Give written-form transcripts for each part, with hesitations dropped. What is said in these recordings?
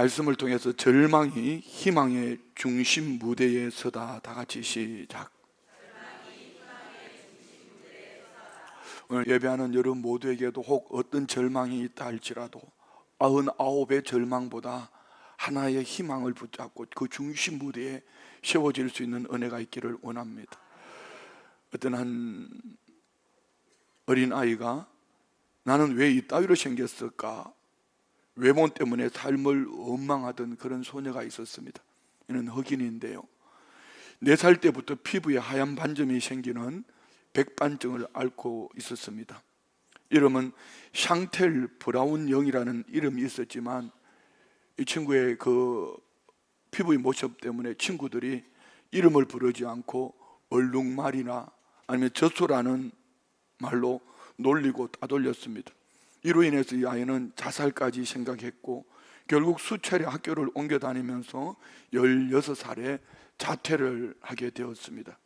말씀을 통해서 절망이 희망의 중심 무대에 서다. 다 같이 시작. 오늘 예배하는 여러분 모두에게도 혹 어떤 절망이 있다 할지라도 99의 절망보다 하나의 희망을 붙잡고 그 중심 무대에 세워질 수 있는 은혜가 있기를 원합니다. 어떤 한 어린아이가 나는 왜 이따위로 생겼을까, 외모 때문에 삶을 원망하던 그런 소녀가 있었습니다. 이는 흑인인데요, 4살 때부터 피부에 하얀 반점이 생기는 백반증을 앓고 있었습니다. 이름은 샹텔 브라운 영이라는 이름이 있었지만 이 친구의 그 피부의 모습 때문에 친구들이 이름을 부르지 않고 얼룩말이나 아니면 젖소라는 말로 놀리고 따돌렸습니다. 이로 인해서 이 아이는 자살까지 생각했고 결국 수차례 학교를 옮겨 다니면서 16살에 자퇴를 하게 되었습니다.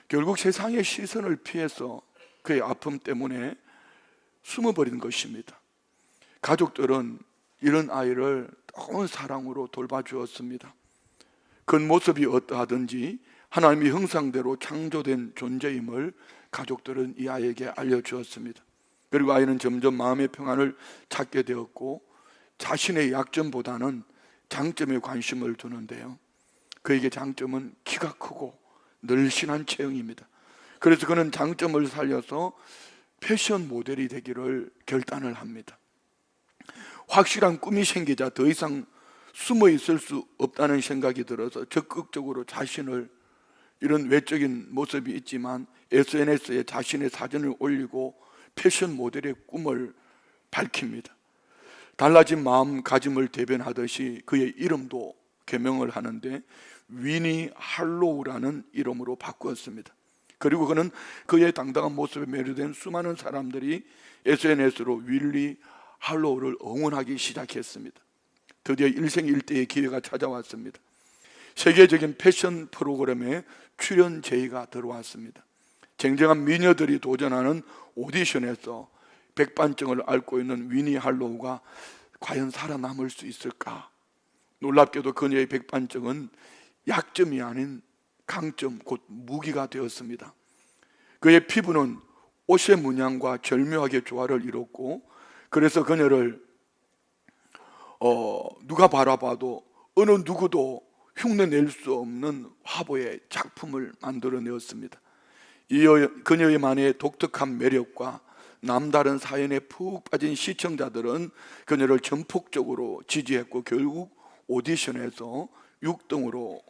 결국 세상의 시선을 피해서 그의 아픔 때문에 숨어버린 것입니다. 가족들은 이런 아이를 뜨거운 사랑으로 돌봐주었습니다. 겉모습이 어떠하든지 하나님의 형상대로 창조된 존재임을 가족들은 이 아이에게 알려주었습니다. 그리고 아이는 점점 마음의 평안을 찾게 되었고 자신의 약점보다는 장점에 관심을 두는데요, 그에게 장점은 키가 크고 늘씬한 체형입니다. 그래서 그는 장점을 살려서 패션 모델이 되기를 결단을 합니다. 확실한 꿈이 생기자 더 이상 숨어 있을 수 없다는 생각이 들어서 적극적으로 자신을, 이런 외적인 모습이 있지만 SNS에 자신의 사진을 올리고 패션 모델의 꿈을 밝힙니다. 달라진 마음가짐을 대변하듯이 그의 이름도 개명을 하는데 위니 할로우라는 이름으로 바꾸었습니다. 그리고 그는 그의 당당한 모습에 매료된 수많은 사람들이 SNS로 윌리 할로우를 응원하기 시작했습니다. 드디어 일생일대의 기회가 찾아왔습니다. 세계적인 패션 프로그램에 출연 제의가 들어왔습니다. 쟁쟁한 미녀들이 도전하는 오디션에서 백반증을 앓고 있는 위니 할로우가 과연 살아남을 수 있을까? 놀랍게도 그녀의 백반증은 약점이 아닌 강점, 곧 무기가 되었습니다. 그의 피부는 옷의 문양과 절묘하게 조화를 이뤘고, 그래서 그녀를 누가 바라봐도 어느 누구도 흉내낼 수 없는 화보의 작품을 만들어내었습니다. 그녀의만의 독특한 매력과 남다른 사연에 푹 빠진 시청자들은 그녀를 전폭적으로 지지했고 결국 오디션에서 6등으로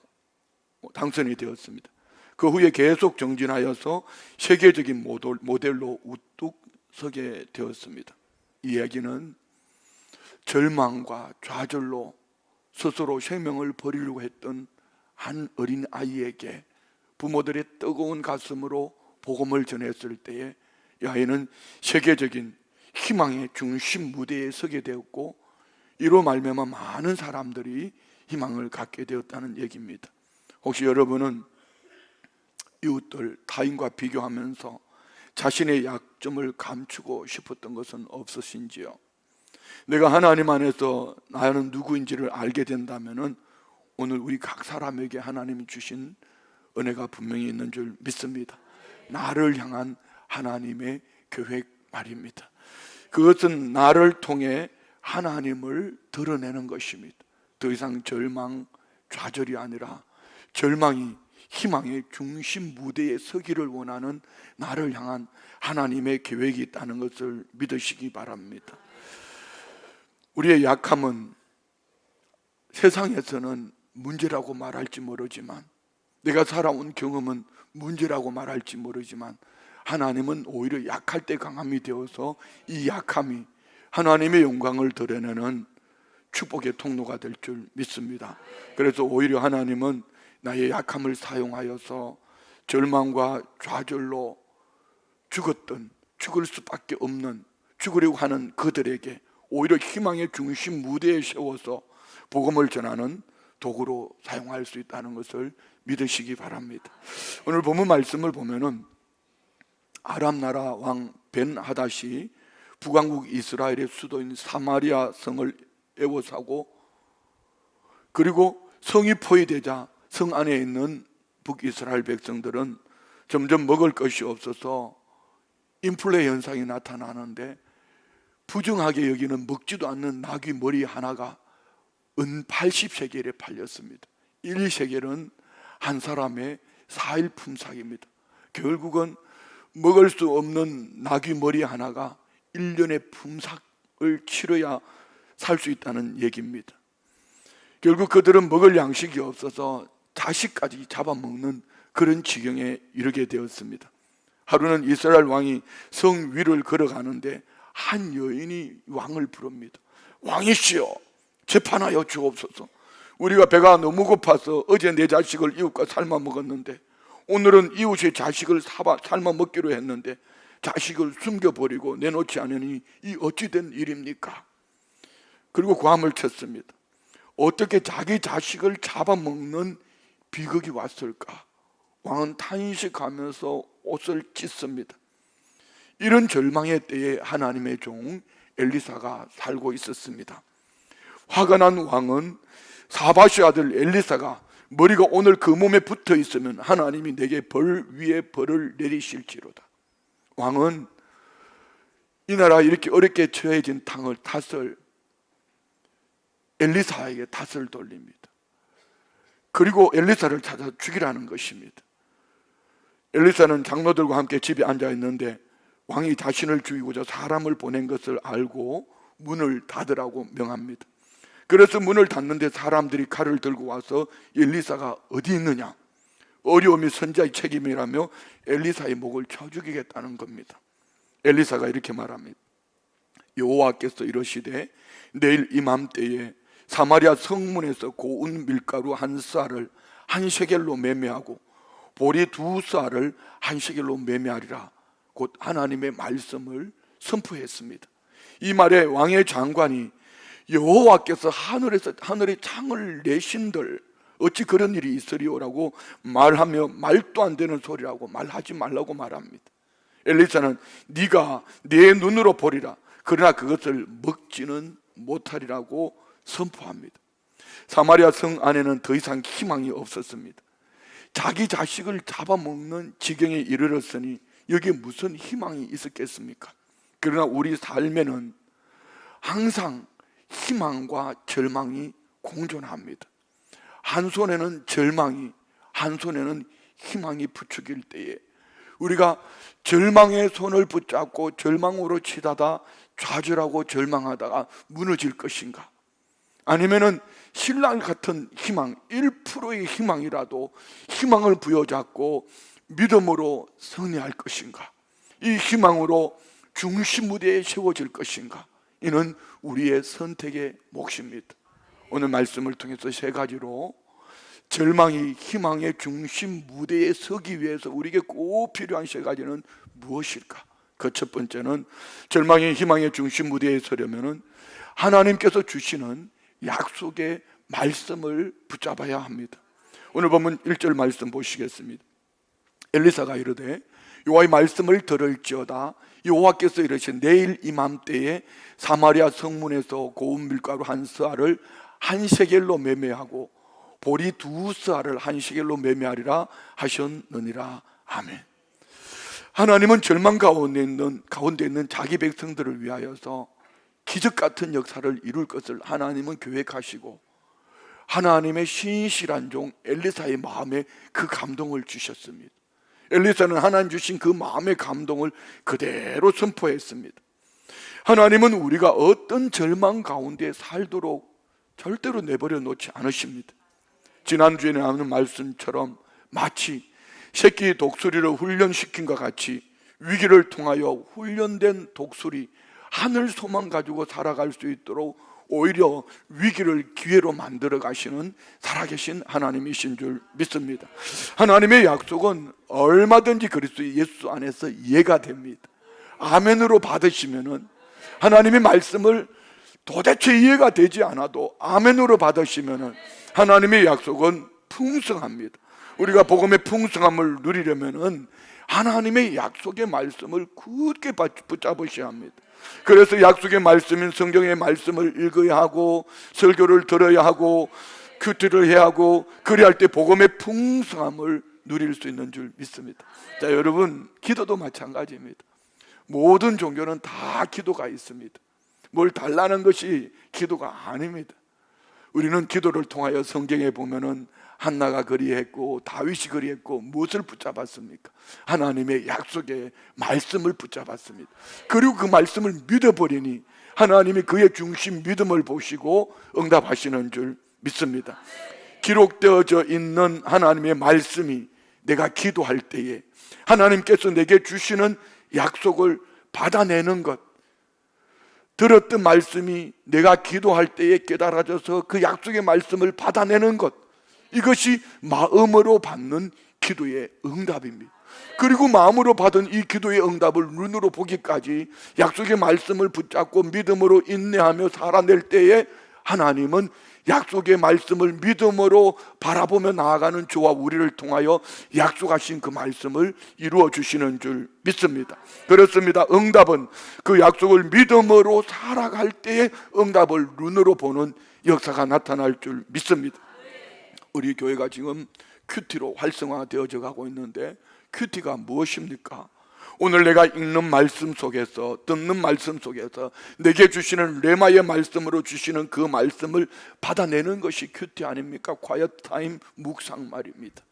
당선이 되었습니다. 그 후에 계속 정진하여서 세계적인 모델로 우뚝 서게 되었습니다. 이 이야기는 절망과 좌절로 스스로 생명을 버리려고 했던 한 어린 아이에게 부모들의 뜨거운 가슴으로 복음을 전했을 때에 이 아이는 세계적인 희망의 중심 무대에 서게 되었고, 이로 말미암아 많은 사람들이 희망을 갖게 되었다는 얘기입니다. 혹시 여러분은 이웃들 타인과 비교하면서 자신의 약점을 감추고 싶었던 것은 없으신지요? 내가 하나님 안에서 나는 누구인지를 알게 된다면 오늘 우리 각 사람에게 하나님이 주신 은혜가 분명히 있는 줄 믿습니다. 나를 향한 하나님의 계획 말입니다. 그것은 나를 통해 하나님을 드러내는 것입니다. 더 이상 절망, 좌절이 아니라 절망이 희망의 중심 무대에 서기를 원하는 나를 향한 하나님의 계획이 있다는 것을 믿으시기 바랍니다. 우리의 약함은 세상에서는 문제라고 말할지 모르지만, 내가 살아온 경험은 문제라고 말할지 모르지만, 하나님은 오히려 약할 때 강함이 되어서 이 약함이 하나님의 영광을 드러내는 축복의 통로가 될 줄 믿습니다. 그래서 오히려 하나님은 나의 약함을 사용하여서 절망과 좌절로 죽을 수밖에 없는, 죽으려고 하는 그들에게 오히려 희망의 중심 무대에 세워서 복음을 전하는 도구로 사용할 수 있다는 것을 믿으시기 바랍니다. 오늘 본문 말씀을 보면은 아람 나라 왕 벤 하닷이 북왕국 이스라엘의 수도인 사마리아 성을 에워싸고 그리고 성이 포위되자 성 안에 있는 북이스라엘 백성들은 점점 먹을 것이 없어서 인플레 현상이 나타나는데, 부정하게 여기는 먹지도 않는 나귀 머리 하나가 은 80세겔에 팔렸습니다. 1세겔은 한 사람의 4일 품삯입니다. 결국은 먹을 수 없는 나귀 머리 하나가 1년의 품삯을 치러야 살 수 있다는 얘기입니다. 결국 그들은 먹을 양식이 없어서 자식까지 잡아먹는 그런 지경에 이르게 되었습니다. 하루는 이스라엘 왕이 성 위를 걸어가는데 한 여인이 왕을 부릅니다. 왕이시여, 재판하여 주옵소서. 우리가 배가 너무 고파서 어제 내 자식을 이웃과 삶아 먹었는데, 오늘은 이웃의 자식을 삶아 먹기로 했는데 자식을 숨겨버리고 내놓지 않으니 이 어찌된 일입니까? 그리고 고함을 쳤습니다. 어떻게 자기 자식을 잡아먹는 비극이 왔을까? 왕은 탄식하면서 옷을 찢습니다. 이런 절망의 때에 하나님의 종 엘리사가 살고 있었습니다. 화가 난 왕은 사바시 아들 엘리사가 머리가 오늘 그 몸에 붙어 있으면 하나님이 내게 벌 위에 벌을 내리실지로다. 왕은 이 나라 이렇게 어렵게 처해진 탓을 엘리사에게 탓을 돌립니다. 그리고 엘리사를 찾아 죽이라는 것입니다. 엘리사는 장로들과 함께 집에 앉아 있는데 왕이 자신을 죽이고자 사람을 보낸 것을 알고 문을 닫으라고 명합니다. 그래서 문을 닫는데 사람들이 칼을 들고 와서 엘리사가 어디 있느냐, 어려움이 선지자의 책임이라며 엘리사의 목을 쳐 죽이겠다는 겁니다. 엘리사가 이렇게 말합니다. 여호와께서 이러시되 내일 이맘때에 사마리아 성문에서 고운 밀가루 한 쌀을 한 shekel로 매매하고 보리 2쌀을 한 shekel로 매매하리라. 곧 하나님의 말씀을 선포했습니다. 이 말에 왕의 장관이 여호와께서 하늘에 창을 내신들 어찌 그런 일이 있으리오라고 말하며 말도 안 되는 소리라고 말하지 말라고 말합니다. 엘리사는 네가 내 눈으로 보리라, 그러나 그것을 먹지는 못하리라고 선포합니다. 사마리아 성 안에는 더 이상 희망이 없었습니다. 자기 자식을 잡아먹는 지경에 이르렀으니 여기에 무슨 희망이 있었겠습니까? 그러나 우리 삶에는 항상 희망과 절망이 공존합니다. 한 손에는 절망이, 한 손에는 희망이 부추길 때에 우리가 절망의 손을 붙잡고 절망으로 치다가 좌절하고 절망하다가 무너질 것인가? 아니면은 신랑 같은 희망, 1%의 희망이라도 희망을 부여잡고 믿음으로 승리할 것인가? 이 희망으로 중심 무대에 세워질 것인가? 이는 우리의 선택의 몫입니다. 오늘 말씀을 통해서 3가지로 절망이 희망의 중심 무대에 서기 위해서 우리에게 꼭 필요한 3가지는 무엇일까? 그 첫 번째는 절망이 희망의 중심 무대에 서려면 하나님께서 주시는 약속의 말씀을 붙잡아야 합니다. 오늘 보면 1절 말씀 보시겠습니다. 엘리사가 이르되 여호와의 말씀을 들을지어다. 여호와께서 이르신 내일 이맘때에 사마리아 성문에서 고운 밀가루 한 쌀을 한 shekel로 매매하고 보리 2쌀을 한 shekel로 매매하리라 하셨느니라. 아멘. 하나님은 절망 가운데 있는 자기 백성들을 위하여서 기적 같은 역사를 이룰 것을 하나님은 계획하시고 하나님의 신실한 종 엘리사의 마음에 그 감동을 주셨습니다. 엘리사는 하나님 주신 그 마음의 감동을 그대로 선포했습니다. 하나님은 우리가 어떤 절망 가운데 살도록 절대로 내버려 놓지 않으십니다. 지난주에 나오는 말씀처럼 마치 새끼 독수리를 훈련시킨 것 같이 위기를 통하여 훈련된 독수리 하늘 소망 가지고 살아갈 수 있도록 오히려 위기를 기회로 만들어 가시는 살아계신 하나님이신 줄 믿습니다. 하나님의 약속은 얼마든지 그리스도 예수 안에서 이해가 됩니다. 아멘으로 받으시면은 하나님의 말씀을 도대체 이해가 되지 않아도 아멘으로 받으시면은 하나님의 약속은 풍성합니다. 우리가 복음의 풍성함을 누리려면은 하나님의 약속의 말씀을 굳게 붙잡으셔야 합니다. 그래서 약속의 말씀인 성경의 말씀을 읽어야 하고 설교를 들어야 하고 큐티를 해야 하고 그리할 때 복음의 풍성함을 누릴 수 있는 줄 믿습니다. 자, 여러분, 기도도 마찬가지입니다. 모든 종교는 다 기도가 있습니다. 뭘 달라는 것이 기도가 아닙니다. 우리는 기도를 통하여 성경에 보면은 한나가 그리했고 다윗이 그리했고 무엇을 붙잡았습니까? 하나님의 약속의 말씀을 붙잡았습니다. 그리고 그 말씀을 믿어버리니 하나님이 그의 중심 믿음을 보시고 응답하시는 줄 믿습니다. 기록되어져 있는 하나님의 말씀이 내가 기도할 때에 하나님께서 내게 주시는 약속을 받아내는 것, 들었던 말씀이 내가 기도할 때에 깨달아져서 그 약속의 말씀을 받아내는 것, 이것이 마음으로 받는 기도의 응답입니다. 그리고 마음으로 받은 이 기도의 응답을 눈으로 보기까지 약속의 말씀을 붙잡고 믿음으로 인내하며 살아낼 때에 하나님은 약속의 말씀을 믿음으로 바라보며 나아가는 저와 우리를 통하여 약속하신 그 말씀을 이루어 주시는 줄 믿습니다. 그렇습니다. 응답은 그 약속을 믿음으로 살아갈 때에 응답을 눈으로 보는 역사가 나타날 줄 믿습니다. 우리 교회가 지금 큐티로 활성화되어져 가고 있는데, 큐티가 무엇입니까? 오늘 내가 읽는 말씀 속에서, 듣는 말씀 속에서 내게 주시는 레마의 말씀으로 주시는 그 말씀을 받아내는 것이 큐티 아닙니까? quiet time 묵상 말입니다.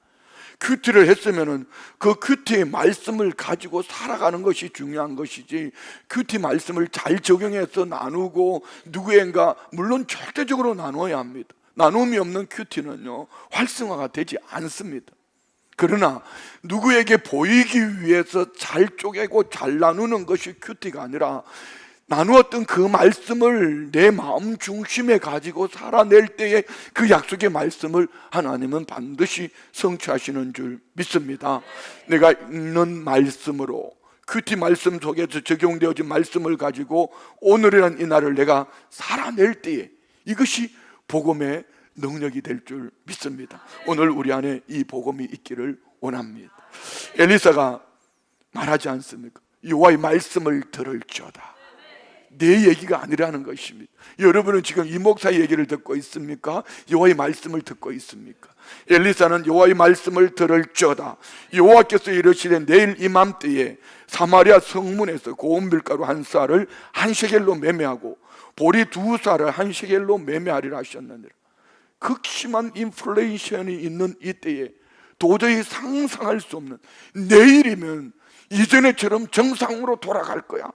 큐티를 했으면은 그 큐티의 말씀을 가지고 살아가는 것이 중요한 것이지, 큐티 말씀을 잘 적용해서 나누고 누구인가, 물론 절대적으로 나눠야 합니다. 나눔이 없는 큐티는요 활성화가 되지 않습니다. 그러나 누구에게 보이기 위해서 잘 쪼개고 잘 나누는 것이 큐티가 아니라, 나누었던 그 말씀을 내 마음 중심에 가지고 살아낼 때에 그 약속의 말씀을 하나님은 반드시 성취하시는 줄 믿습니다. 내가 읽는 말씀으로, 큐티 말씀 속에서 적용되어진 말씀을 가지고 오늘이라는 이 날을 내가 살아낼 때에 이것이 복음의 능력이 될 줄 믿습니다. 오늘 우리 안에 이 복음이 있기를 원합니다. 엘리사가 말하지 않습니까? 여호와의 말씀을 들을지어다. 내 얘기가 아니라는 것입니다. 여러분은 지금 이 목사의 얘기를 듣고 있습니까? 여호와의 말씀을 듣고 있습니까? 엘리사는 여호와의 말씀을 들을지어다. 여호와께서 이르시되 내일 이맘때에 사마리아 성문에서 고운 밀가루 한 쌀을 한 shekel로 매매하고 보리 두 쌀을 한 shekel로 매매하리라 하셨느니라. 극심한 인플레이션이 있는 이때에 도저히 상상할 수 없는, 내일이면 이전에처럼 정상으로 돌아갈 거야.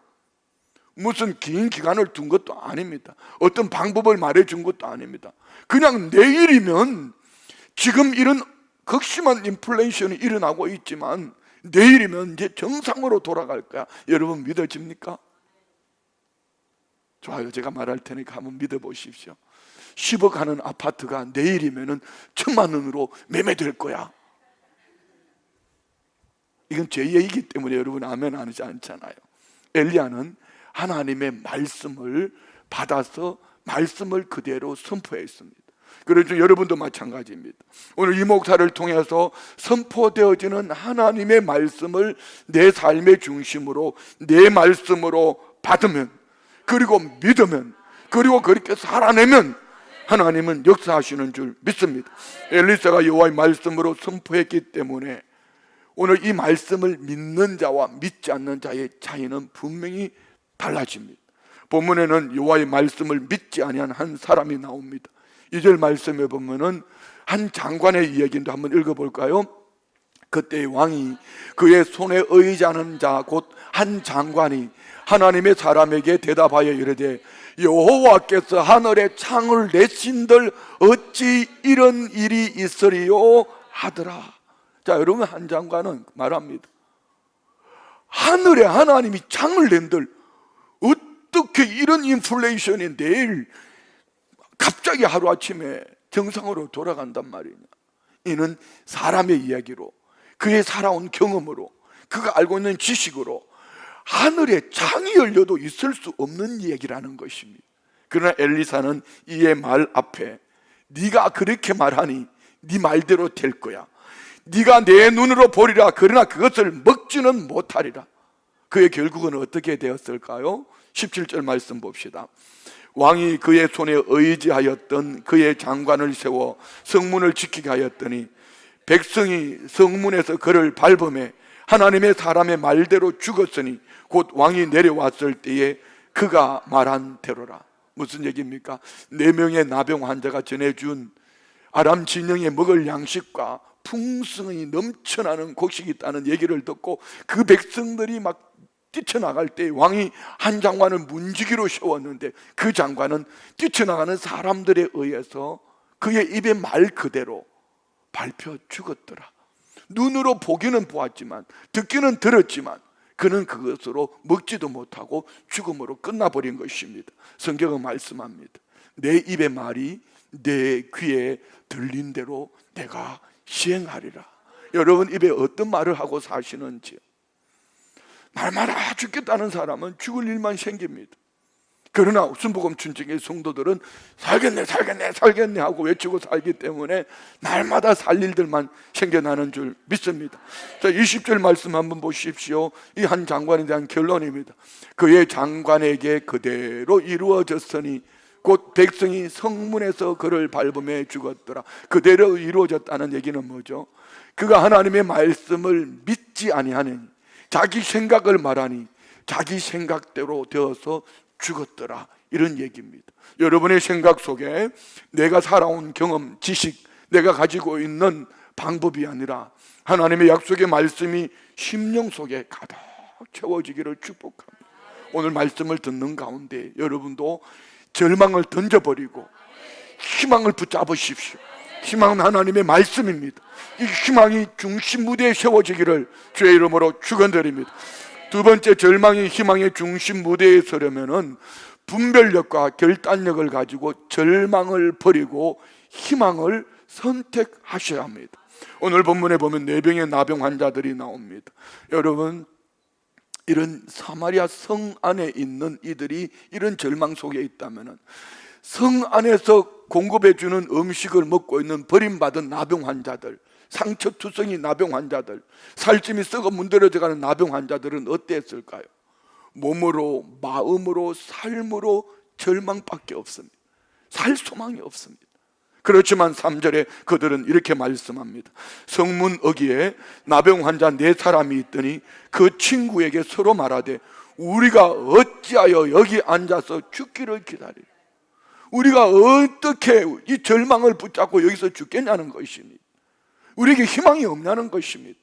무슨 긴 기간을 둔 것도 아닙니다. 어떤 방법을 말해준 것도 아닙니다. 그냥 내일이면, 지금 이런 극심한 인플레이션이 일어나고 있지만 내일이면 이제 정상으로 돌아갈 거야. 여러분 믿어집니까? 좋아요. 제가 말할 테니까 한번 믿어보십시오. 10억 하는 아파트가 내일이면 1,000만 원으로 매매될 거야. 이건 제 얘기이기 때문에 여러분 아멘 하지 않잖아요. 엘리야는 하나님의 말씀을 받아서 말씀을 그대로 선포했습니다. 그래서 여러분도 마찬가지입니다. 오늘 이 목사를 통해서 선포되어지는 하나님의 말씀을 내 삶의 중심으로, 내 말씀으로 받으면, 그리고 믿으면, 그리고 그렇게 살아내면 하나님은 역사하시는 줄 믿습니다. 엘리사가 여호와의 말씀으로 선포했기 때문에 오늘 이 말씀을 믿는 자와 믿지 않는 자의 차이는 분명히 달라집니다. 본문에는 여호와의 말씀을 믿지 아니한 한 사람이 나옵니다. 2절 말씀에 보면은 한 장관의 이야기도 한번 읽어볼까요? 그때 왕이 그의 손에 의지하는 자 곧 한 장관이 하나님의 사람에게 대답하여 이르되 여호와께서 하늘에 창을 내신들 어찌 이런 일이 있으리요 하더라. 자, 여러분, 한 장관은 말합니다. 하늘에 하나님이 창을 낸들 어떻게 이런 인플레이션이 내일 갑자기 하루아침에 정상으로 돌아간단 말이냐. 이는 사람의 이야기로, 그의 살아온 경험으로, 그가 알고 있는 지식으로 하늘에 창이 열려도 있을 수 없는 얘기라는 것입니다. 그러나 엘리사는 이의 말 앞에 네가 그렇게 말하니 네 말대로 될 거야. 네가 내 눈으로 보리라. 그러나 그것을 먹지는 못하리라. 그의 결국은 어떻게 되었을까요? 17절 말씀 봅시다. 왕이 그의 손에 의지하였던 그의 장관을 세워 성문을 지키게 하였더니 백성이 성문에서 그를 밟음에 하나님의 사람의 말대로 죽었으니 곧 왕이 내려왔을 때에 그가 말한 대로라. 무슨 얘기입니까? 4명의 나병 환자가 전해준 아람 진영에 먹을 양식과 풍성이 넘쳐나는 곡식이 있다는 얘기를 듣고 그 백성들이 막 뛰쳐나갈 때 왕이 한 장관을 문지기로 세웠는데 그 장관은 뛰쳐나가는 사람들에 의해서 그의 입의 말 그대로 밟혀 죽었더라. 눈으로 보기는 보았지만 듣기는 들었지만 그는 그것으로 먹지도 못하고 죽음으로 끝나버린 것입니다. 성경은 말씀합니다. 내 입의 말이 내 귀에 들린 대로 내가 시행하리라. 여러분 입에 어떤 말을 하고 사시는지. 날마다 죽겠다는 사람은 죽을 일만 생깁니다. 그러나 순복음 춘증의 성도들은 살겠네 하고 외치고 살기 때문에 날마다 살 일들만 생겨나는 줄 믿습니다. 자, 20절 말씀 한번 보십시오. 이 한 장관에 대한 결론입니다. 그의 장관에게 그대로 이루어졌으니 곧 백성이 성문에서 그를 밟음에 죽었더라. 그대로 이루어졌다는 얘기는 뭐죠? 그가 하나님의 말씀을 믿지 아니하는 자기 생각을 말하니 자기 생각대로 되어서 죽었더라, 이런 얘기입니다. 여러분의 생각 속에 내가 살아온 경험, 지식, 내가 가지고 있는 방법이 아니라 하나님의 약속의 말씀이 심령 속에 가득 채워지기를 축복합니다. 오늘 말씀을 듣는 가운데 여러분도 절망을 던져버리고 희망을 붙잡으십시오. 희망은 하나님의 말씀입니다. 이 희망이 중심 무대에 세워지기를 주의 이름으로 축원드립니다. 두 번째, 절망이 희망의 중심 무대에 서려면은 분별력과 결단력을 가지고 절망을 버리고 희망을 선택하셔야 합니다. 오늘 본문에 보면 4병의 나병 환자들이 나옵니다. 여러분, 이런 사마리아 성 안에 있는 이들이 이런 절망 속에 있다면은 성 안에서 공급해주는 음식을 먹고 있는 버림받은 나병 환자들, 상처투성이 나병 환자들, 살찜이 썩어 문드러져가는 나병 환자들은 어땠을까요? 몸으로, 마음으로, 삶으로 절망밖에 없습니다. 살 소망이 없습니다. 그렇지만 3절에 그들은 이렇게 말씀합니다. 성문 어귀에 나병 환자 4사람이 있더니 그 친구에게 서로 말하되 우리가 어찌하여 여기 앉아서 죽기를 기다리려. 우리가 어떻게 이 절망을 붙잡고 여기서 죽겠냐는 것입니다. 우리에게 희망이 없냐는 것입니다.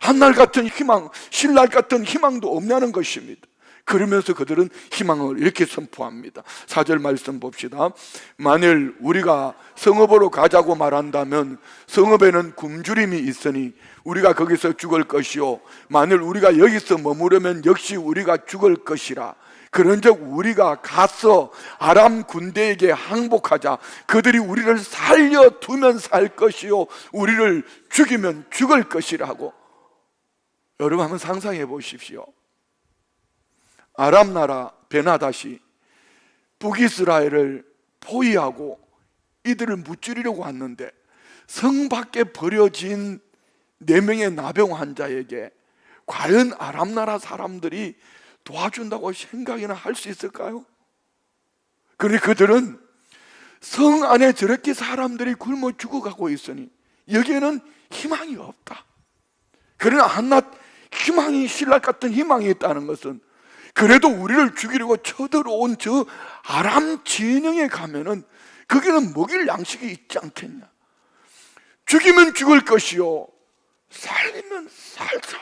한날 같은 희망, 신날 같은 희망도 없냐는 것입니다. 그러면서 그들은 희망을 이렇게 선포합니다. 4절 말씀 봅시다. 만일 우리가 성읍으로 가자고 말한다면 성읍에는 굶주림이 있으니 우리가 거기서 죽을 것이요 만일 우리가 여기서 머무르면 역시 우리가 죽을 것이라. 그런즉 우리가 가서 아람 군대에게 항복하자. 그들이 우리를 살려두면 살 것이요 우리를 죽이면 죽을 것이라고. 여러분 한번 상상해 보십시오. 아람 나라 베나닷이 북이스라엘을 포위하고 이들을 무찌르려고 왔는데 성 밖에 버려진 4명의 나병 환자에게 과연 아람 나라 사람들이 도와준다고 생각이나 할 수 있을까요? 그런데 그들은 성 안에 저렇게 사람들이 굶어 죽어가고 있으니 여기에는 희망이 없다. 그러나 한낱 희망이, 신랄 같은 희망이 있다는 것은 그래도 우리를 죽이려고 쳐들어온 저 아람 진영에 가면은 거기는 먹일 양식이 있지 않겠냐. 죽이면 죽을 것이요 살리면 살자.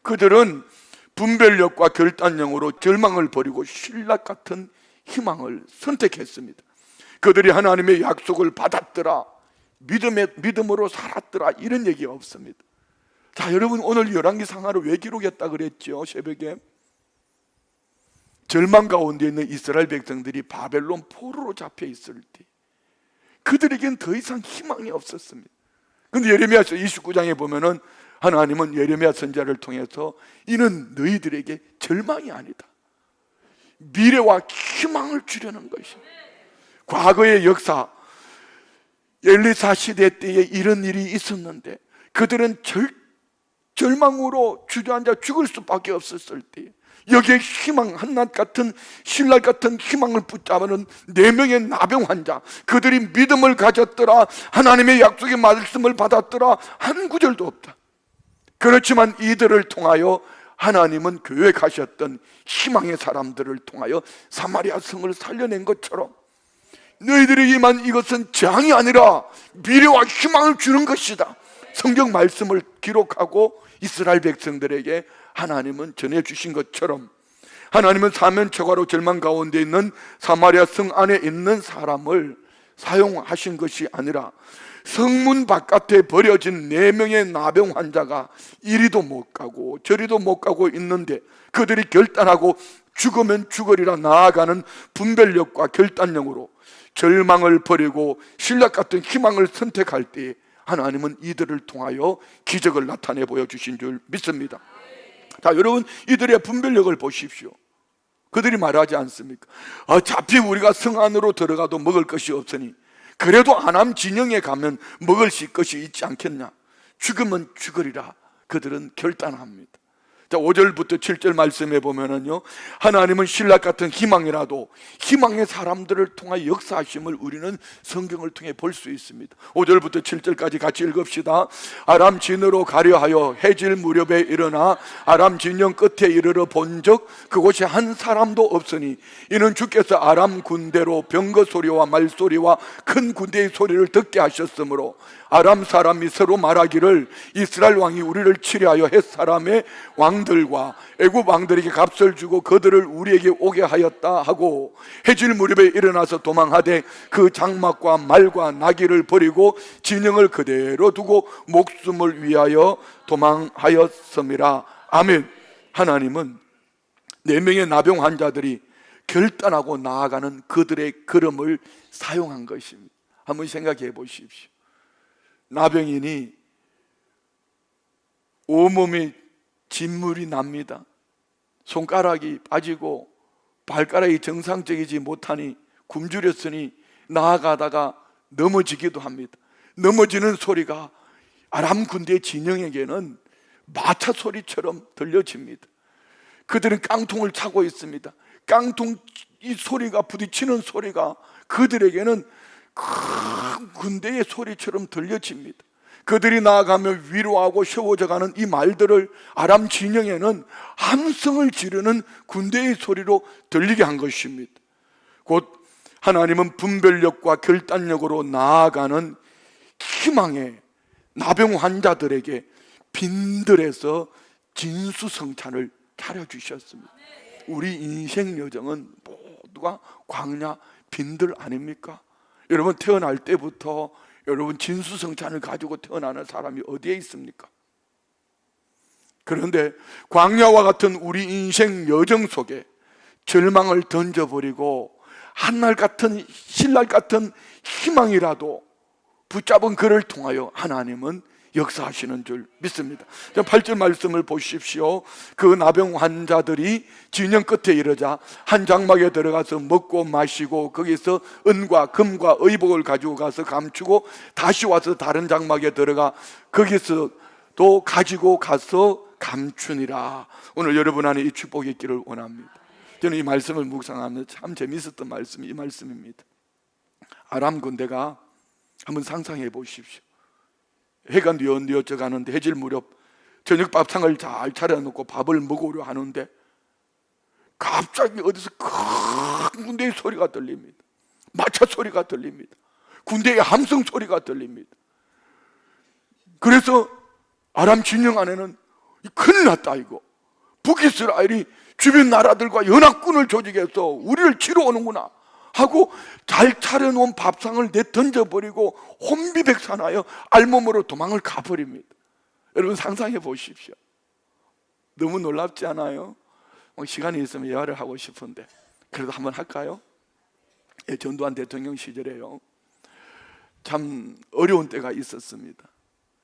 그들은 분별력과 결단력으로 절망을 버리고 신락 같은 희망을 선택했습니다. 그들이 하나님의 약속을 받았더라, 믿음으로 살았더라, 이런 얘기가 없습니다. 자, 여러분 오늘 열왕기 상하를 왜 기록했다 그랬죠? 새벽에 절망 가운데 있는 이스라엘 백성들이 바벨론 포로로 잡혀 있을 때 그들에겐 더 이상 희망이 없었습니다. 그런데 예레미야서 29장에 보면은 하나님은 예레미야 선지자를 통해서 이는 너희들에게 절망이 아니다, 미래와 희망을 주려는 것입니다. 과거의 역사, 엘리사 시대 때에 이런 일이 있었는데 그들은 절망으로 주저앉아 죽을 수밖에 없었을 때 여기에 희망, 한낱 같은 신랄 같은 희망을 붙잡는 4명의 나병 환자, 그들이 믿음을 가졌더라, 하나님의 약속의 말씀을 받았더라, 한 구절도 없다. 그렇지만 이들을 통하여 하나님은 계획하셨던 희망의 사람들을 통하여 사마리아 성을 살려낸 것처럼 너희들에게만 이것은 재앙이 아니라 미래와 희망을 주는 것이다, 성경 말씀을 기록하고 이스라엘 백성들에게 하나님은 전해주신 것처럼, 하나님은 사면초가로 절망 가운데 있는 사마리아 성 안에 있는 사람을 사용하신 것이 아니라 성문 바깥에 버려진 4명의 나병 환자가 이리도 못 가고 저리도 못 가고 있는데 그들이 결단하고 죽으면 죽으리라 나아가는 분별력과 결단력으로 절망을 버리고 신락 같은 희망을 선택할 때 하나님은 이들을 통하여 기적을 나타내 보여주신 줄 믿습니다. 자, 여러분, 이들의 분별력을 보십시오. 그들이 말하지 않습니까? 어차피 우리가 성 안으로 들어가도 먹을 것이 없으니 그래도 아람 진영에 가면 먹을 것이 있지 않겠냐, 죽으면 죽으리라 그들은 결단합니다. 자, 5절부터 7절 말씀해 보면은요, 하나님은 신락 같은 희망이라도 희망의 사람들을 통해 역사하심을 우리는 성경을 통해 볼 수 있습니다. 5절부터 7절까지 같이 읽읍시다. 아람 진으로 가려 하여 해질 무렵에 일어나 아람 진영 끝에 이르러 본즉 그곳에 한 사람도 없으니 이는 주께서 아람 군대로 병거 소리와 말소리와 큰 군대의 소리를 듣게 하셨으므로 아람 사람이 서로 말하기를 이스라엘 왕이 우리를 치려하여 헷 사람의 왕들과 애굽 왕들에게 값을 주고 그들을 우리에게 오게 하였다 하고 해질 무렵에 일어나서 도망하되 그 장막과 말과 나귀를 버리고 진영을 그대로 두고 목숨을 위하여 도망하였음이라. 아멘. 하나님은 4명의 나병 환자들이 결단하고 나아가는 그들의 걸음을 사용한 것입니다. 한번 생각해 보십시오. 나병인이 온몸에 진물이 납니다. 손가락이 빠지고 발가락이 정상적이지 못하니 굶주렸으니 나아가다가 넘어지기도 합니다. 넘어지는 소리가 아람 군대 진영에게는 마차 소리처럼 들려집니다. 그들은 깡통을 차고 있습니다. 깡통 이 소리가 부딪히는 소리가 그들에게는 큰 군대의 소리처럼 들려집니다. 그들이 나아가며 위로하고 세워져가는 이 말들을 아람 진영에는 함성을 지르는 군대의 소리로 들리게 한 것입니다. 곧 하나님은 분별력과 결단력으로 나아가는 희망의 나병 환자들에게 빈들에서 진수성찬을 차려주셨습니다. 우리 인생 여정은 모두가 광야 빈들 아닙니까? 여러분, 태어날 때부터 여러분 진수성찬을 가지고 태어나는 사람이 어디에 있습니까? 그런데 광야와 같은 우리 인생 여정 속에 절망을 던져버리고 한날 같은 신날 같은 희망이라도 붙잡은 그를 통하여 하나님은 역사하시는 줄 믿습니다. 8절 말씀을 보십시오. 그 나병 환자들이 진영 끝에 이르자 한 장막에 들어가서 먹고 마시고 거기서 은과 금과 의복을 가지고 가서 감추고 다시 와서 다른 장막에 들어가 거기서 또 가지고 가서 감추니라. 오늘 여러분 안에 이 축복이 있기를 원합니다. 저는 이 말씀을 묵상하면서 참 재미있었던 말씀이 이 말씀입니다. 아람 군대가 한번 상상해 보십시오. 해가 뉘어져 가는데 해질 무렵 저녁 밥상을 잘 차려놓고 밥을 먹으려 하는데 갑자기 어디서 큰 군대의 소리가 들립니다. 마차 소리가 들립니다. 군대의 함성 소리가 들립니다. 그래서 아람 진영 안에는 큰일 났다, 이거 북이스라엘이 주변 나라들과 연합군을 조직해서 우리를 치러 오는구나 하고 잘 차려놓은 밥상을 내던져버리고 혼비백산하여 알몸으로 도망을 가버립니다. 여러분 상상해 보십시오. 너무 놀랍지 않아요? 시간이 있으면 예화를 하고 싶은데 그래도 한번 할까요? 예, 전두환 대통령 시절에요, 참 어려운 때가 있었습니다.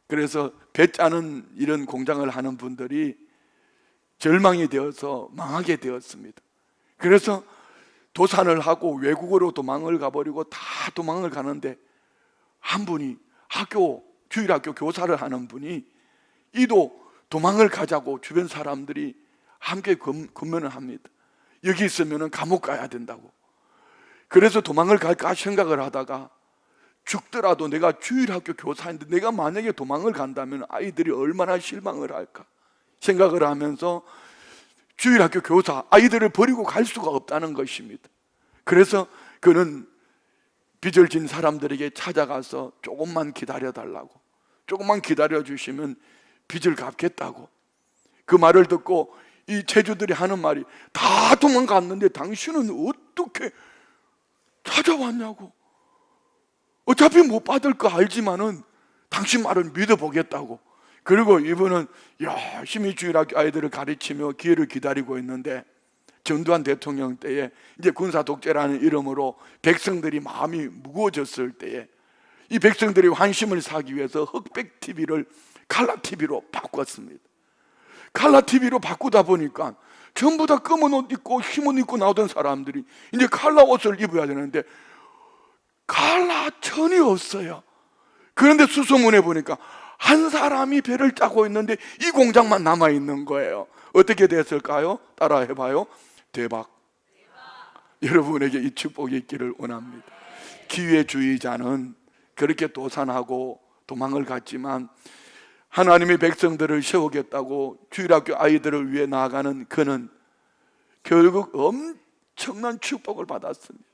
그래서 배 짜는 이런 공장을 하는 분들이 절망이 되어서 망하게 되었습니다. 그래서 도산을 하고 외국으로 도망을 가버리고 다 도망을 가는데 한 분이 주일학교 교사를 하는 분이 이도 도망을 가자고 주변 사람들이 함께 근무를 합니다. 여기 있으면 감옥 가야 된다고. 그래서 도망을 갈까 생각을 하다가 죽더라도 내가 주일학교 교사인데 내가 만약에 도망을 간다면 아이들이 얼마나 실망을 할까 생각을 하면서 주일학교 교사 아이들을 버리고 갈 수가 없다는 것입니다. 그래서 그는 빚을 진 사람들에게 찾아가서 조금만 기다려달라고, 조금만 기다려주시면 빚을 갚겠다고. 그 말을 듣고 이 제주들이 하는 말이, 다 도망갔는데 당신은 어떻게 찾아왔냐고. 어차피 못 받을 거 알지만은 당신 말을 믿어보겠다고. 그리고 이분은 열심히 주일학교 아이들을 가르치며 기회를 기다리고 있는데, 전두환 대통령 때에 이제 군사 독재라는 이름으로 백성들이 마음이 무거워졌을 때에 이 백성들이 환심을 사기 위해서 흑백 TV를 칼라 TV로 바꿨습니다. 칼라 TV로 바꾸다 보니까 전부 다 검은 옷 입고 흰 옷 입고 나오던 사람들이 이제 칼라 옷을 입어야 되는데 칼라 천이 없어요. 그런데 수소문에 보니까 한 사람이 배를 짜고 있는데 이 공장만 남아있는 거예요. 어떻게 됐을까요? 따라 해봐요. 대박. 여러분에게 이 축복이 있기를 원합니다. 기회주의자는 그렇게 도산하고 도망을 갔지만 하나님의 백성들을 세우겠다고 주일학교 아이들을 위해 나아가는 그는 결국 엄청난 축복을 받았습니다.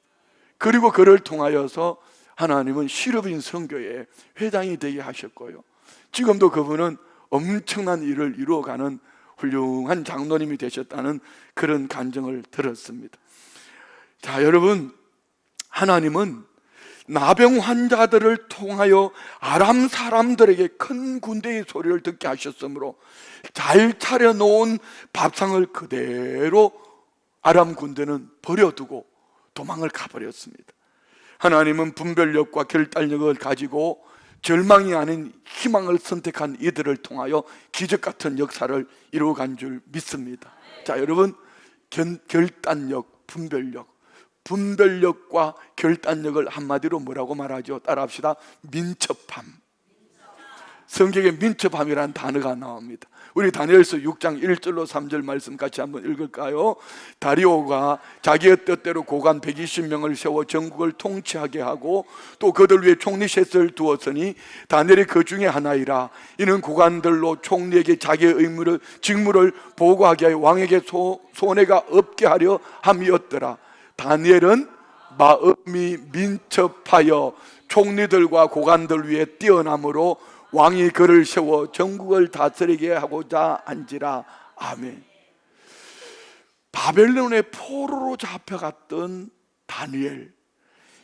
그리고 그를 통하여서 하나님은 시르빈 선교의 회장이 되게 하셨고요, 지금도 그분은 엄청난 일을 이루어가는 훌륭한 장로님이 되셨다는 그런 간증을 들었습니다. 자, 여러분, 하나님은 나병 환자들을 통하여 아람 사람들에게 큰 군대의 소리를 듣게 하셨으므로 잘 차려놓은 밥상을 그대로 아람 군대는 버려두고 도망을 가버렸습니다. 하나님은 분별력과 결단력을 가지고 절망이 아닌 희망을 선택한 이들을 통하여 기적 같은 역사를 이루어간 줄 믿습니다. 자, 여러분, 결단력, 분별력과 결단력을 한마디로 뭐라고 말하죠? 따라합시다. 민첩함. 성경에 민첩함이라는 단어가 나옵니다. 우리 다니엘서 6장 1절로 3절 말씀 같이 한번 읽을까요? 다리오가 자기의 뜻대로 고관 120명을 세워 전국을 통치하게 하고 또 그들 위에 총리셋을 두었으니 다니엘이 그 중에 하나이라. 이는 고관들로 총리에게 자기의 직무를 보고하게 하여 왕에게 손해가 없게 하려 함이었더라. 다니엘은 마음이 민첩하여 총리들과 고관들 위에 뛰어남으로 왕이 그를 세워 전국을 다스리게 하고자 한지라. 아멘. 바벨론의 포로로 잡혀갔던 다니엘,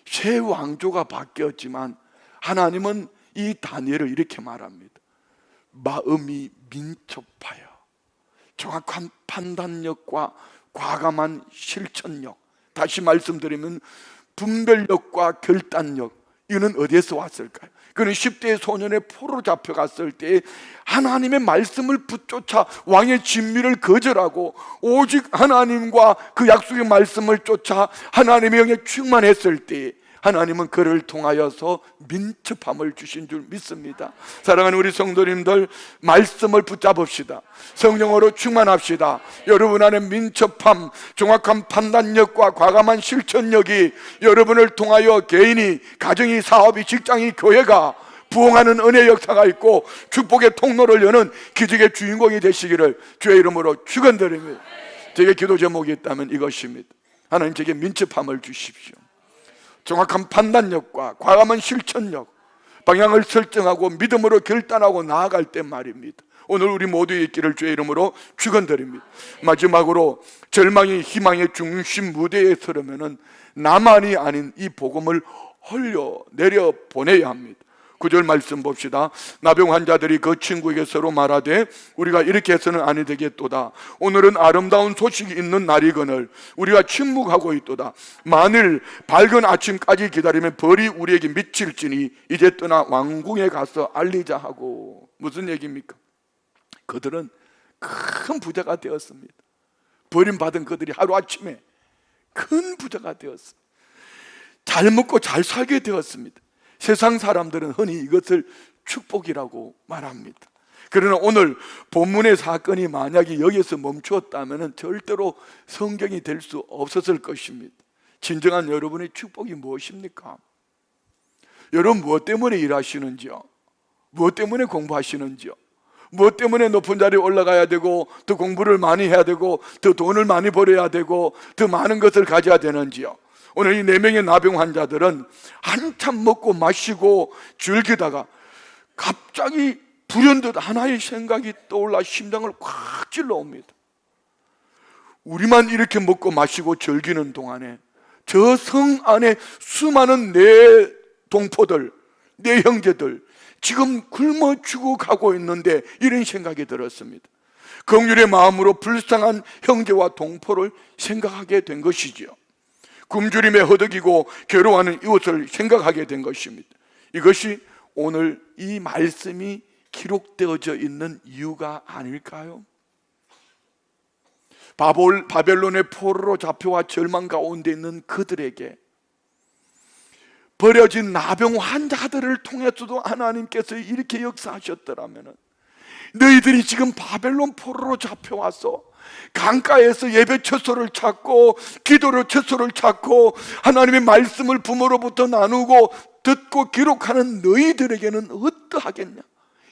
새 왕조가 바뀌었지만 하나님은 이 다니엘을 이렇게 말합니다. 마음이 민첩하여 정확한 판단력과 과감한 실천력, 다시 말씀드리면 분별력과 결단력, 이는 어디에서 왔을까요? 그는 10대의 소년의 포로로 잡혀갔을 때 하나님의 말씀을 붙쫓아 왕의 진미를 거절하고 오직 하나님과 그 약속의 말씀을 쫓아 하나님의 영에 충만했을 때 하나님은 그를 통하여서 민첩함을 주신 줄 믿습니다. 사랑하는 우리 성도님들, 말씀을 붙잡읍시다. 성령으로 충만합시다. 여러분 안에 민첩함, 정확한 판단력과 과감한 실천력이 여러분을 통하여 개인이, 가정이, 사업이, 직장이, 교회가 부흥하는 은혜 역사가 있고 축복의 통로를 여는 기적의 주인공이 되시기를 주의 이름으로 축원드립니다. 제게 기도 제목이 있다면 이것입니다. 하나님, 제게 민첩함을 주십시오. 정확한 판단력과 과감한 실천력, 방향을 설정하고 믿음으로 결단하고 나아갈 때 말입니다. 오늘 우리 모두의 있기를 주의 이름으로 축원드립니다. 마지막으로 절망이 희망의 중심 무대에 서려면은 나만이 아닌 이 복음을 흘려내려 보내야 합니다. 9절 말씀 봅시다. 나병 환자들이 그 친구에게 서로 말하되 우리가 이렇게 해서는 아니 되겠도다. 오늘은 아름다운 소식이 있는 날이거늘 우리가 침묵하고 있도다. 만일 밝은 아침까지 기다리면 벌이 우리에게 미칠지니 이제 떠나 왕궁에 가서 알리자 하고. 무슨 얘기입니까? 그들은 큰 부자가 되었습니다. 버림받은 그들이 하루아침에 큰 부자가 되었습니다. 잘 먹고 잘 살게 되었습니다. 세상 사람들은 흔히 이것을 축복이라고 말합니다. 그러나 오늘 본문의 사건이 만약에 여기서 멈추었다면 절대로 성경이 될 수 없었을 것입니다. 진정한 여러분의 축복이 무엇입니까? 여러분 무엇 때문에 일하시는지요? 무엇 때문에 공부하시는지요? 무엇 때문에 높은 자리에 올라가야 되고 더 공부를 많이 해야 되고 더 돈을 많이 벌어야 되고 더 많은 것을 가져야 되는지요? 오늘 이 4명의 나병 환자들은 한참 먹고 마시고 즐기다가 갑자기 불현듯 하나의 생각이 떠올라 심장을 꽉 찔러옵니다. 우리만 이렇게 먹고 마시고 즐기는 동안에 저 성 안에 수많은 내 동포들, 내 형제들 지금 굶어 죽어가고 있는데 이런 생각이 들었습니다. 긍휼의 마음으로 불쌍한 형제와 동포를 생각하게 된 것이지요. 굶주림에 허덕이고 괴로워하는 이웃을 생각하게 된 것입니다. 이것이 오늘 이 말씀이 기록되어져 있는 이유가 아닐까요? 바벨론의 포로로 잡혀와 절망 가운데 있는 그들에게 버려진 나병 환자들을 통해서도 하나님께서 이렇게 역사하셨더라면 너희들이 지금 바벨론 포로로 잡혀와서 강가에서 예배 처소를 찾고 기도로 처소를 찾고 하나님의 말씀을 부모로부터 나누고 듣고 기록하는 너희들에게는 어떠하겠냐?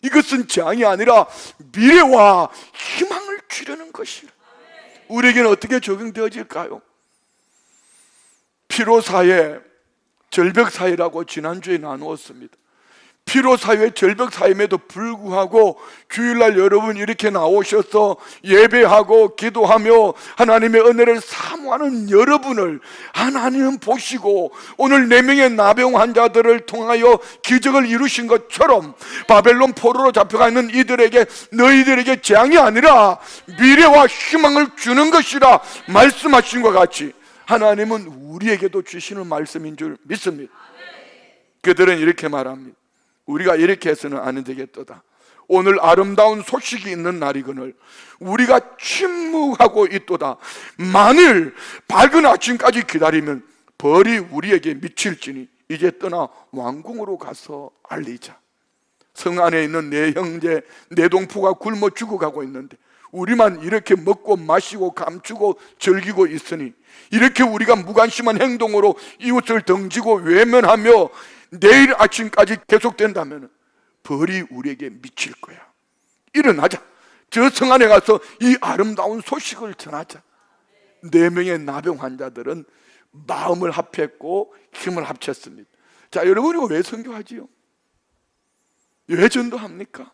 이것은 재앙이 아니라 미래와 희망을 주려는 것이라. 우리에게는 어떻게 적용되어질까요? 피로사회, 절벽사회라고 지난주에 나누었습니다. 피로사회, 절벽사회임에도 불구하고 주일날 여러분 이렇게 나오셔서 예배하고 기도하며 하나님의 은혜를 사모하는 여러분을 하나님은 보시고 오늘 4명의 나병 환자들을 통하여 기적을 이루신 것처럼 바벨론 포로로 잡혀가 있는 이들에게 너희들에게 재앙이 아니라 미래와 희망을 주는 것이라 말씀하신 것 같이 하나님은 우리에게도 주시는 말씀인 줄 믿습니다. 그들은 이렇게 말합니다. 우리가 이렇게 해서는 안 되겠도다. 오늘 아름다운 소식이 있는 날이거늘 우리가 침묵하고 있도다. 만일 밝은 아침까지 기다리면 벌이 우리에게 미칠지니 이제 떠나 왕궁으로 가서 알리자. 성 안에 있는 내 형제, 내 동포가 굶어 죽어가고 있는데 우리만 이렇게 먹고 마시고 감추고 즐기고 있으니 이렇게 우리가 무관심한 행동으로 이웃을 등지고 외면하며 내일 아침까지 계속된다면 벌이 우리에게 미칠 거야. 일어나자. 저 성 안에 가서 이 아름다운 소식을 전하자. 4명의 나병 환자들은 마음을 합했고 힘을 합쳤습니다. 자, 여러분 이거 왜 선교하지요? 왜 전도합니까?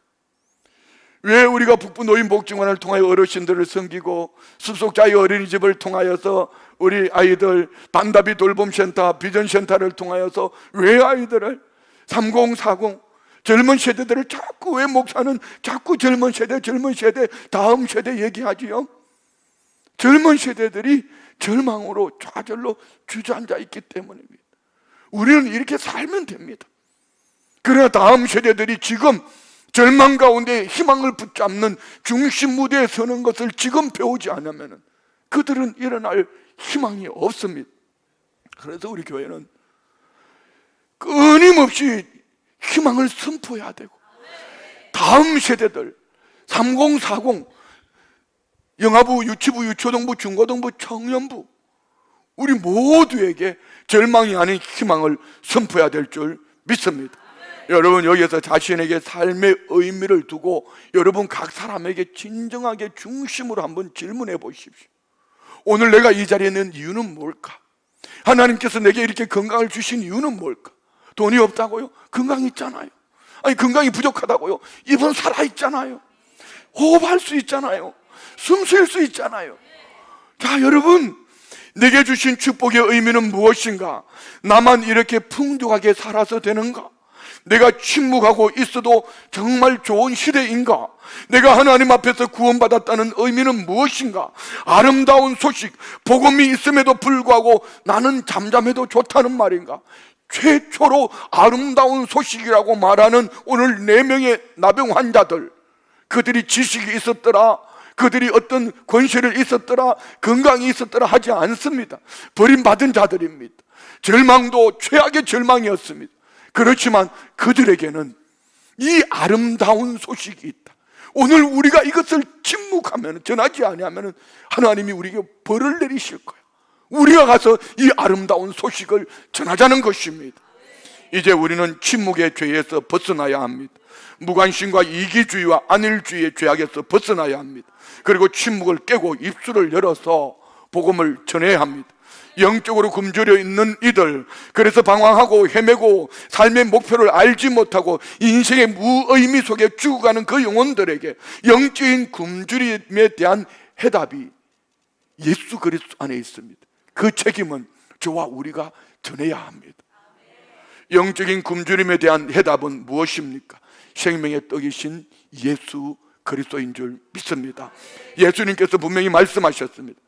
왜 우리가 북부 노인복지관을 통하여 어르신들을 섬기고 숲속자의 어린이집을 통하여서 우리 아이들 반다비 돌봄센터, 비전센터를 통하여서 왜 아이들을 3040 젊은 세대들을 자꾸 왜 목사는 자꾸 젊은 세대 다음 세대 얘기하지요? 젊은 세대들이 절망으로 좌절로 주저앉아 있기 때문입니다. 우리는 이렇게 살면 됩니다. 그러나 다음 세대들이 지금 절망 가운데 희망을 붙잡는 중심 무대에 서는 것을 지금 배우지 않으면 그들은 일어날 희망이 없습니다. 그래서 우리 교회는 끊임없이 희망을 선포해야 되고 다음 세대들 3040 영아부, 유치부, 유초등부, 중고등부, 청년부 우리 모두에게 절망이 아닌 희망을 선포해야 될 줄 믿습니다. 여러분 여기에서 자신에게 삶의 의미를 두고 여러분 각 사람에게 진정하게 중심으로 한번 질문해 보십시오. 오늘 내가 이 자리에 있는 이유는 뭘까? 하나님께서 내게 이렇게 건강을 주신 이유는 뭘까? 돈이 없다고요? 건강이 있잖아요. 아니 건강이 부족하다고요? 입은 살아있잖아요. 호흡할 수 있잖아요. 숨 쉴 수 있잖아요. 자 여러분 내게 주신 축복의 의미는 무엇인가? 나만 이렇게 풍족하게 살아서 되는가? 내가 침묵하고 있어도 정말 좋은 시대인가? 내가 하나님 앞에서 구원받았다는 의미는 무엇인가? 아름다운 소식, 복음이 있음에도 불구하고 나는 잠잠해도 좋다는 말인가? 최초로 아름다운 소식이라고 말하는 오늘 4명의 나병 환자들, 그들이 지식이 있었더라, 그들이 어떤 권세를 있었더라, 건강이 있었더라 하지 않습니다. 버림받은 자들입니다. 절망도 최악의 절망이었습니다. 그렇지만 그들에게는 이 아름다운 소식이 있다. 오늘 우리가 이것을 침묵하면, 전하지 아니하면 하나님이 우리에게 벌을 내리실 거예요. 우리가 가서 이 아름다운 소식을 전하자는 것입니다. 이제 우리는 침묵의 죄에서 벗어나야 합니다. 무관심과 이기주의와 안일주의의 죄악에서 벗어나야 합니다. 그리고 침묵을 깨고 입술을 열어서 복음을 전해야 합니다. 영적으로 굶주려 있는 이들, 그래서 방황하고 헤매고 삶의 목표를 알지 못하고 인생의 무의미 속에 죽어가는 그 영혼들에게 영적인 굶주림에 대한 해답이 예수 그리스도 안에 있습니다. 그 책임은 저와 우리가 전해야 합니다. 영적인 굶주림에 대한 해답은 무엇입니까? 생명의 떡이신 예수 그리스도인 줄 믿습니다. 예수님께서 분명히 말씀하셨습니다.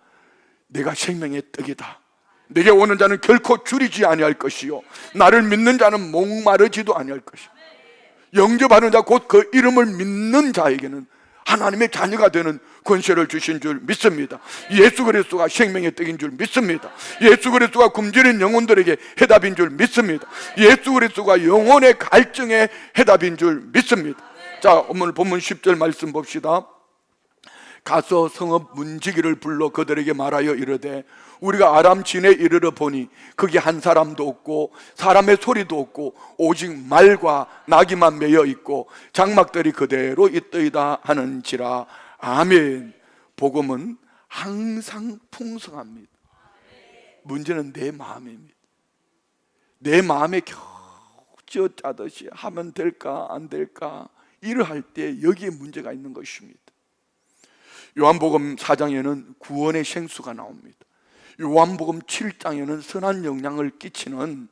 내가 생명의 떡이다. 내게 오는 자는 결코 줄이지 아니할 것이요 나를 믿는 자는 목마르지도 아니할 것이요. 영접하는 자, 곧 그 이름을 믿는 자에게는 하나님의 자녀가 되는 권세를 주신 줄 믿습니다. 예수 그리스도가 생명의 떡인 줄 믿습니다. 예수 그리스도가 굶주린 영혼들에게 해답인 줄 믿습니다. 예수 그리스도가 영혼의 갈증의 해답인 줄 믿습니다. 자, 오늘 본문 10절 말씀 봅시다. 가서 성읍 문지기를 불러 그들에게 말하여 이르되 우리가 아람 진에 이르러 보니 거기 한 사람도 없고 사람의 소리도 없고 오직 말과 나귀만 매여 있고 장막들이 그대로 있더이다 하는지라. 아멘. 복음은 항상 풍성합니다. 문제는 내 마음입니다. 내 마음에 겨우 쥐어짜듯이 하면 될까 안 될까 일을 할 때 여기에 문제가 있는 것입니다. 요한복음 4장에는 구원의 생수가 나옵니다. 요한복음 7장에는 선한 영향을 끼치는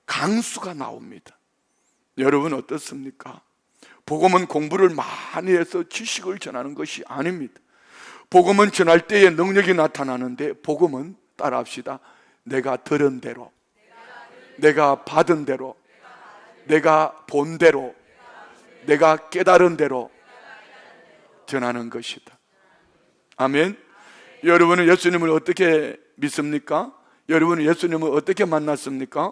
강수가 나옵니다. 여러분 어떻습니까? 복음은 공부를 많이 해서 지식을 전하는 것이 아닙니다. 복음은 전할 때에 능력이 나타나는데, 복음은 따라합시다. 내가 들은 대로, 내가 받은 대로, 내가 본 대로, 내가 깨달은 대로 전하는 것이다. 아멘. 여러분은 예수님을 어떻게 믿습니까? 여러분은 예수님을 어떻게 만났습니까?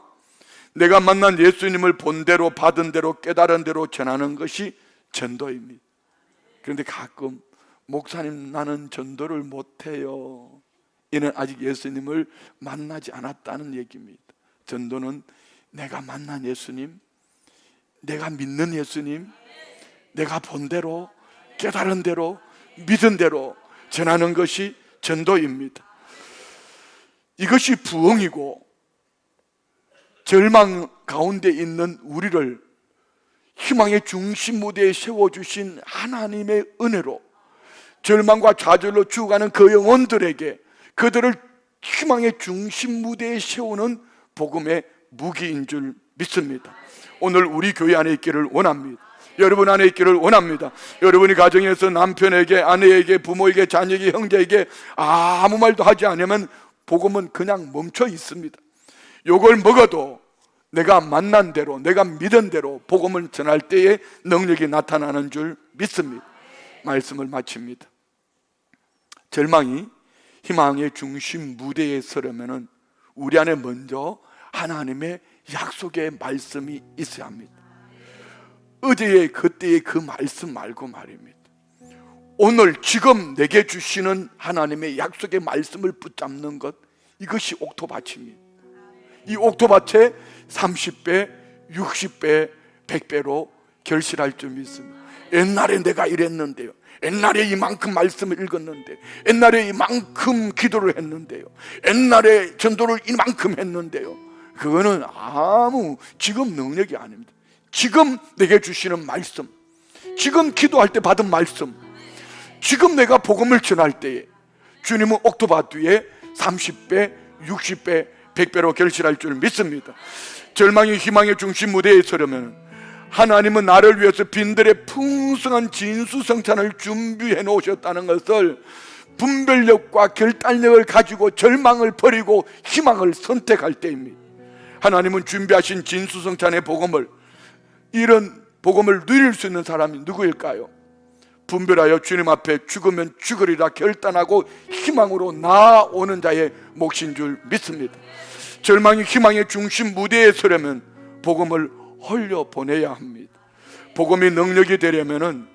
내가 만난 예수님을 본 대로 받은 대로 깨달은 대로 전하는 것이 전도입니다. 그런데 가끔 목사님 나는 전도를 못해요. 이는 아직 예수님을 만나지 않았다는 얘기입니다. 전도는 내가 만난 예수님, 내가 믿는 예수님, 내가 본 대로 깨달은 대로 믿은 대로 전하는 것이 전도입니다. 이것이 부흥이고, 절망 가운데 있는 우리를 희망의 중심 무대에 세워주신 하나님의 은혜로 절망과 좌절로 죽어가는 그 영혼들에게 그들을 희망의 중심 무대에 세우는 복음의 무기인 줄 믿습니다. 오늘 우리 교회 안에 있기를 원합니다. 여러분 안에 있기를 원합니다. 여러분이 가정에서 남편에게, 아내에게, 부모에게, 자녀에게, 형제에게 아무 말도 하지 않으면 복음은 그냥 멈춰 있습니다. 요걸 먹어도 내가 만난 대로, 내가 믿은 대로 복음을 전할 때에 능력이 나타나는 줄 믿습니다. 말씀을 마칩니다. 절망이 희망의 중심 무대에 서려면 우리 안에 먼저 하나님의 약속의 말씀이 있어야 합니다. 어제의 그때의 그 말씀 말고 말입니다. 오늘 지금 내게 주시는 하나님의 약속의 말씀을 붙잡는 것, 이것이 옥토밭입니다. 이 옥토밭에 30배, 60배, 100배로 결실할 줄 믿습니다. 옛날에 내가 이랬는데요, 옛날에 이만큼 말씀을 읽었는데, 옛날에 이만큼 기도를 했는데요, 옛날에 전도를 이만큼 했는데요, 그거는 아무 지금 능력이 아닙니다. 지금 내게 주시는 말씀, 지금 기도할 때 받은 말씀, 지금 내가 복음을 전할 때에 주님은 옥토밭 위에 30배, 60배, 100배로 결실할 줄 믿습니다. 절망이 희망의 중심 무대에 서려면 하나님은 나를 위해서 빈들의 풍성한 진수성찬을 준비해 놓으셨다는 것을 분별력과 결단력을 가지고 절망을 버리고 희망을 선택할 때입니다. 하나님은 준비하신 진수성찬의 복음을, 이런 복음을 누릴 수 있는 사람이 누구일까요? 분별하여 주님 앞에 죽으면 죽으리라 결단하고 희망으로 나아오는 자의 몫인 줄 믿습니다. 절망이 희망의 중심 무대에 서려면 복음을 흘려보내야 합니다. 복음이 능력이 되려면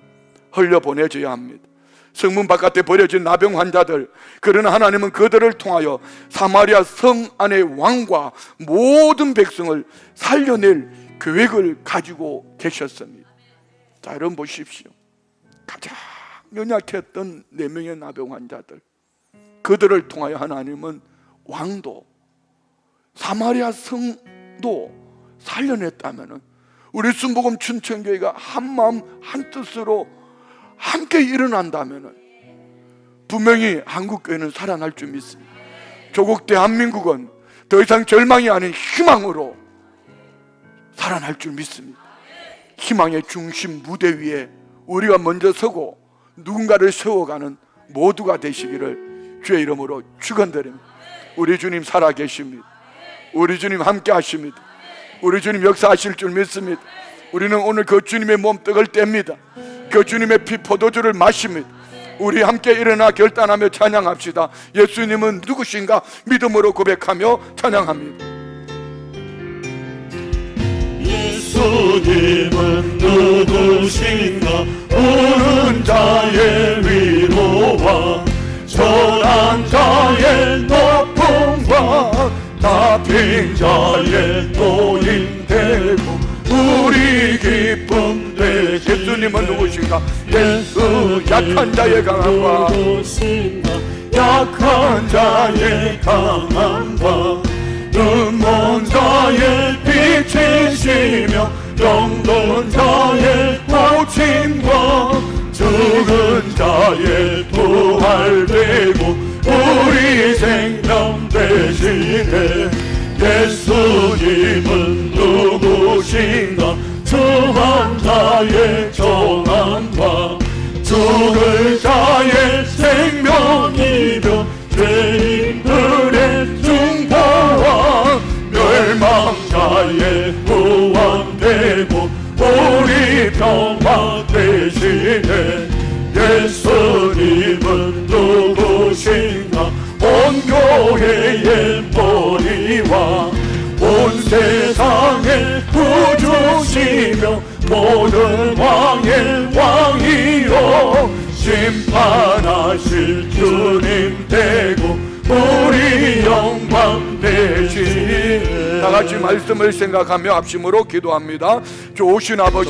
흘려보내줘야 합니다. 성문 바깥에 버려진 나병 환자들, 그러나 하나님은 그들을 통하여 사마리아 성 안의 왕과 모든 백성을 살려낼 계획을 가지고 계셨습니다. 자, 여러분 보십시오. 가장 연약했던 4명의 나병 환자들, 그들을 통하여 하나님은 왕도 사마리아 성도 살려냈다면 우리 순복음 춘천교회가 한마음 한뜻으로 함께 일어난다면 분명히 한국교회는 살아날 줄 믿습니다. 조국 대한민국은 더 이상 절망이 아닌 희망으로 살아날 줄 믿습니다. 희망의 중심 무대 위에 우리가 먼저 서고 누군가를 세워가는 모두가 되시기를 주의 이름으로 축원드립니다. 우리 주님 살아계십니다. 우리 주님 함께 하십니다. 우리 주님 역사하실 줄 믿습니다. 우리는 오늘 그 주님의 몸떡을 뗍니다. 그 주님의 피 포도주를 마십니다. 우리 함께 일어나 결단하며 찬양합시다. 예수님은 누구신가 믿음으로 고백하며 찬양합니다. 예수님은 누구신가 오른 자의 위로와 전한 자의 높음과 다빈 자의 노인 되고 우리 기쁨 되시. 예수님은 누구신가? 예수 약한 자의 강함과 약한 자의 강함과 눈먼 자의 빛이시며 병든 자의 고침과 죽은 자의 부활되고 우리 생명 되시네. 예수님은 누구신가? 정한 자의 정함과 죽을 자의 생명이며 죄인들의 중보와 멸망자의 구원되고 우리 평화 되시네. 예수님은 누구신가? 온 교회의 머리와 온 세상의 구주시며 모든 왕의 왕이요 심판하실 주님 되고 우리 영광 되시. 다 같이 말씀을 생각하며 합심으로 기도합니다. 좋으신 아버지 하나님,